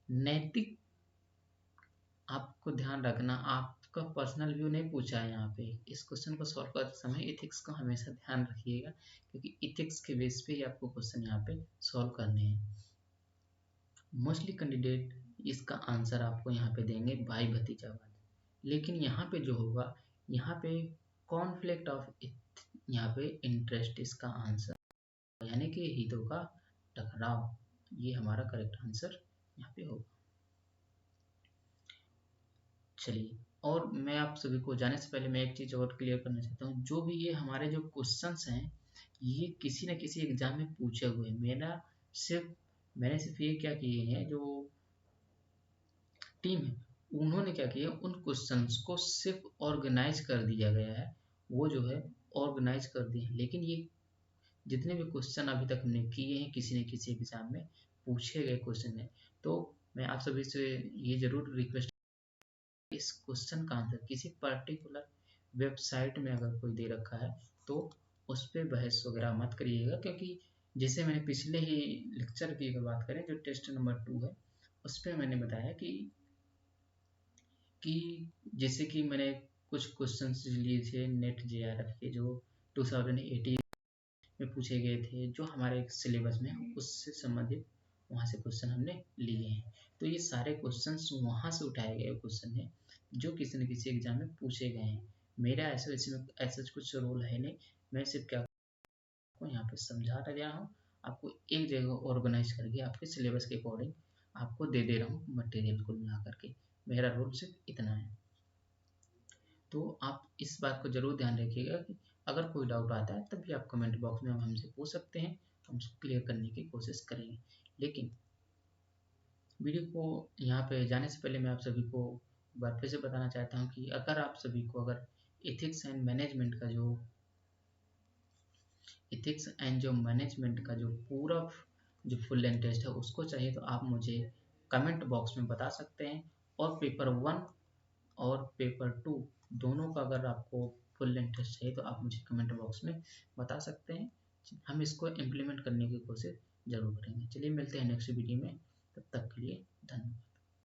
A: नैतिक, आपको ध्यान रखना, आपका पर्सनल व्यू नहीं पूछा है यहाँ पे। इस क्वेश्चन को सॉल्व करते समय इथिक्स को हमेशा ध्यान रखिएगा, क्योंकि इथिक्स के बेस पे ही आपको क्वेश्चन यहाँ पे सॉल्व करने हैं। मोस्टली कैंडिडेट इसका आंसर आपको यहाँ पे देंगे भाई भतीजावाद, लेकिन यहाँ पे जो होगा, यहाँ पे कॉन्फ्लिक्ट ऑफ यहाँ पे इंटरेस्ट इसका आंसर, यानी कि हितों का टकराव, ये हमारा करेक्ट आंसर यहाँ पे होगा। चलिए, और मैं आप सभी को जाने से पहले मैं एक चीज़ और क्लियर करना चाहता हूँ, जो भी ये हमारे जो क्वेश्चंस हैं ये किसी न किसी एग्जाम में पूछे हुए हैं। मैंने सिर्फ ये क्या किए हैं, जो टीम है उन्होंने क्या किया, उन क्वेश्चंस को सिर्फ ऑर्गेनाइज कर दिया गया है, वो जो है ऑर्गेनाइज कर दिए हैं, लेकिन ये जितने भी क्वेश्चन अभी तक हमने किए हैं किसी न किसी एग्जाम में पूछे गए क्वेश्चन है। तो मैं आप सभी से ये जरूर रिक्वेस्ट, इस क्वेश्चन का आंसर किसी पर्टिकुलर वेबसाइट में अगर कोई दे रखा है तो उस पर बहस वगैरह मत करिएगा, क्योंकि जैसे मैंने पिछले ही लेक्चर की अगर बात करें जो टेस्ट नंबर 2 है उस पर मैंने बताया कि जैसे कि मैंने कुछ क्वेश्चंस लिए थे नेट जेआरएफ के जो 2018 में पूछे गए थे, जो हमारे सिलेबस में उससे संबंधित वहाँ से क्वेश्चन हमने लिए हैं। तो ये सारे क्वेश्चंस वहाँ से उठाए गए क्वेश्चन हैं जो किसी न किसी एग्जाम में पूछे गए हैं। मेरा ऐसा कुछ रोल है नहीं, मैं सिर्फ क्या आपको यहाँ पे समझा रहा हूँ, आपको एक जगह ऑर्गेनाइज करके आपके सिलेबस के अकॉर्डिंग आपको दे दे रहा हूँ मटेरियल को मिला करके। मेरा रोल सिर्फ इतना है। तो आप इस बात को जरूर ध्यान रखिएगा कि अगर कोई डाउट आता है तब भी आप कमेंट बॉक्स में हमसे पूछ सकते हैं, हम उसको क्लियर करने की कोशिश करेंगे। लेकिन वीडियो को यहाँ पे जाने से पहले मैं आप सभी को एक बार फिर से बताना चाहता हूँ कि अगर आप सभी को अगर एथिक्स एंड मैनेजमेंट का जो पूरा जो फुल लेंथ टेस्ट है उसको चाहिए तो आप मुझे कमेंट बॉक्स में बता सकते हैं। और पेपर 1 और पेपर 2 दोनों का अगर आपको फुल लेंथ टेस्ट चाहिए तो आप मुझे कमेंट बॉक्स में बता सकते हैं, हम इसको इम्प्लीमेंट करने की कोशिश जरूर करेंगे। चलिए मिलते हैं नेक्स्ट वीडियो में, तब तक के लिए धन्यवाद।